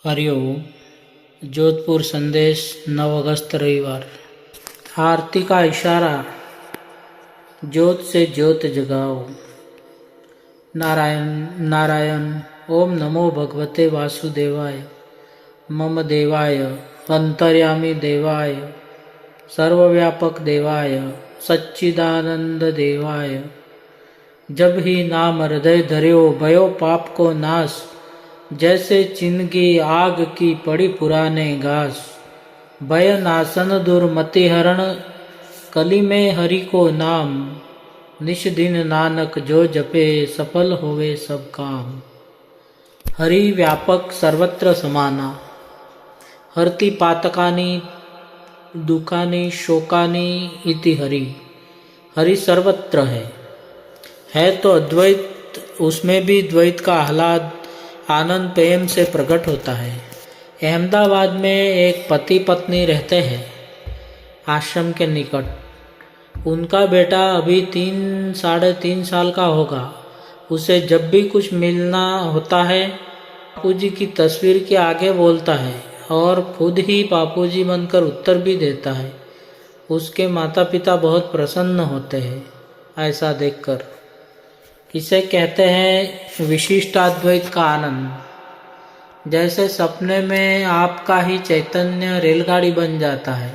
हरिओम। जोधपुर संदेश 9 अगस्त रविवार। आरती का इशारा, ज्योत से ज्योत जगाओ। नारायण नारायण। ओम नमो भगवते वासुदेवाय। मम देवाय, अंतर्यामी देवाय, सर्वव्यापक देवाय, सच्चिदानंद देवाय। जब ही नाम हृदय धर्यो, भयो पाप को नाश। जैसे चिन्हगी आग की पड़ी पुराने घास। भय नाशन दुर्मति हरण, कली में हरि को नाम। निश दिन नानक जो जपे, सफल होवे सब काम। हरि व्यापक सर्वत्र समाना। हरति पातकानि दुखानि शोकानि इति हरि। हरि सर्वत्र है तो अद्वैत, उसमें भी द्वैत का आह्लाद आनंद प्रेम से प्रकट होता है। अहमदाबाद में एक पति पत्नी रहते हैं, आश्रम के निकट। उनका बेटा अभी 3-3.5 साल का होगा। उसे जब भी कुछ मिलना होता है, बापूजी की तस्वीर के आगे बोलता है और खुद ही बापूजी बनकर उत्तर भी देता है। उसके माता पिता बहुत प्रसन्न होते हैं ऐसा देखकर। इसे कहते हैं विशिष्टाद्वैत का आनंद। जैसे सपने में आपका ही चैतन्य रेलगाड़ी बन जाता है।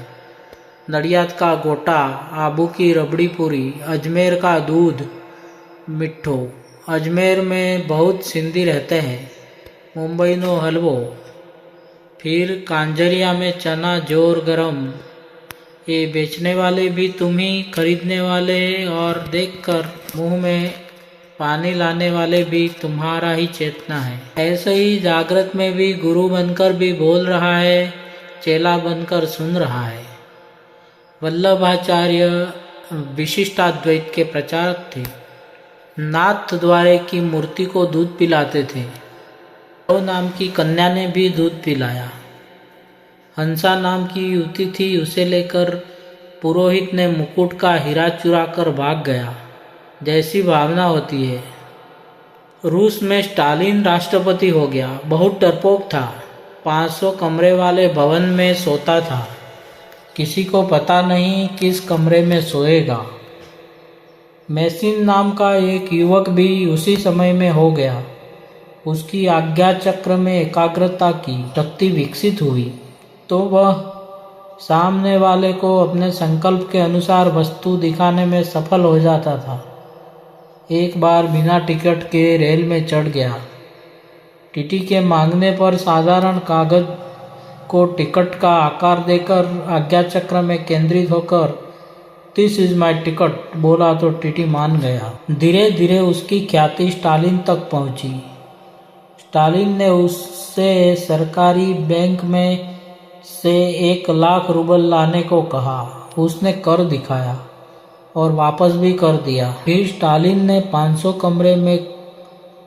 नडियाद का गोटा, आबू की रबड़ी पूरी, अजमेर का दूध मिठो। अजमेर में बहुत सिंधी रहते हैं। मुंबई नो हलवो। फिर कांजरिया में चना जोर गरम। ये बेचने वाले भी तुम ही, खरीदने वाले और देखकर मुंह में पानी लाने वाले भी तुम्हारा ही चेतना है। ऐसे ही जागृत में भी गुरु बनकर भी बोल रहा है, चेला बनकर सुन रहा है। वल्लभाचार्य विशिष्टाद्वैत के प्रचारक थे। नाथ द्वारे की मूर्ति को दूध पिलाते थे। तो नाम की कन्या ने भी दूध पिलाया। हंसा नाम की युवती थी, उसे लेकर पुरोहित ने मुकुट का हीरा चुरा कर भाग गया, जैसी भावना होती है। रूस में स्टालिन राष्ट्रपति हो गया। बहुत डरपोक था। 500 कमरे वाले भवन में सोता था। किसी को पता नहीं किस कमरे में सोएगा। मैसिन नाम का एक युवक भी उसी समय में हो गया। उसकी आज्ञा चक्र में एकाग्रता की शक्ति विकसित हुई तो वह सामने वाले को अपने संकल्प के अनुसार वस्तु दिखाने में सफल हो जाता था। एक बार बिना टिकट के रेल में चढ़ गया। टीटी के मांगने पर साधारण कागज को टिकट का आकार देकर आज्ञा चक्र में केंद्रित होकर दिस इज माय टिकट बोला तो टीटी मान गया। धीरे धीरे उसकी ख्याति स्टालिन तक पहुंची। स्टालिन ने उससे सरकारी बैंक में से 1 लाख रूबल लाने को कहा। उसने कर दिखाया और वापस भी कर दिया। फिर स्टालिन ने 500 कमरे में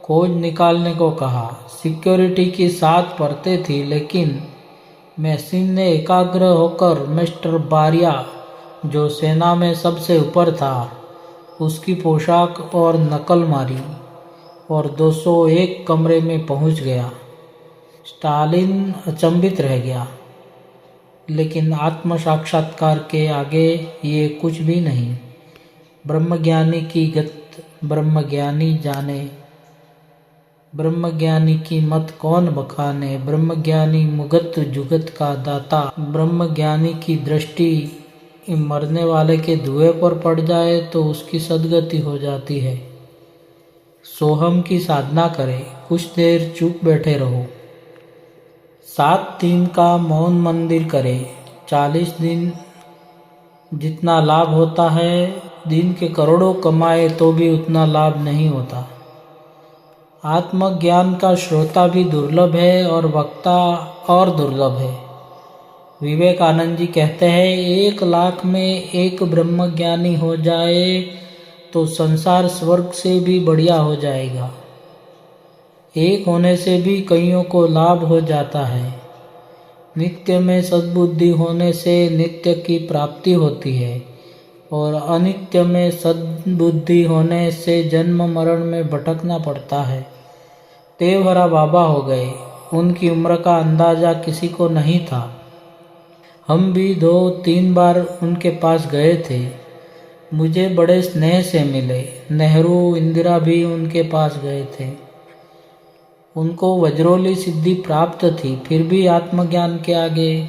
खोज निकालने को कहा। सिक्योरिटी की 7 परतें थी, लेकिन मैसिन ने एकाग्र होकर मिस्टर बारिया, जो सेना में सबसे ऊपर था, उसकी पोशाक और नकल मारी और 201 कमरे में पहुंच गया। स्टालिन अचंभित रह गया, लेकिन आत्म साक्षात्कार के आगे ये कुछ भी नहीं। ब्रह्मज्ञानी की गत ब्रह्मज्ञानी जाने, ब्रह्मज्ञानी की मत कौन बखाने। ब्रह्मज्ञानी मुगत जुगत का दाता। ब्रह्मज्ञानी की दृष्टि मरने वाले के धुएं पर पड़ जाए तो उसकी सद्गति हो जाती है। सोहम की साधना करें, कुछ देर चुप बैठे रहो। 7 दिन का मौन मंदिर करें। 40 दिन जितना लाभ होता है, दिन के करोड़ों कमाए तो भी उतना लाभ नहीं होता। आत्मज्ञान का श्रोता भी दुर्लभ है और वक्ता और दुर्लभ है। विवेकानंद जी कहते हैं, 1 लाख में एक ब्रह्मज्ञानी हो जाए तो संसार स्वर्ग से भी बढ़िया हो जाएगा। एक होने से भी कईयों को लाभ हो जाता है। नित्य में सद्बुद्धि होने से नित्य की प्राप्ति होती है और अनित्य में सद्बुद्धि होने से जन्म मरण में भटकना पड़ता है। देवहरा बाबा हो गए। उनकी उम्र का अंदाज़ा किसी को नहीं था। हम भी 2-3 बार उनके पास गए थे। मुझे बड़े स्नेह से मिले। नेहरू, इंदिरा भी उनके पास गए थे। उनको वज्रोली सिद्धि प्राप्त थी, फिर भी आत्मज्ञान के आगे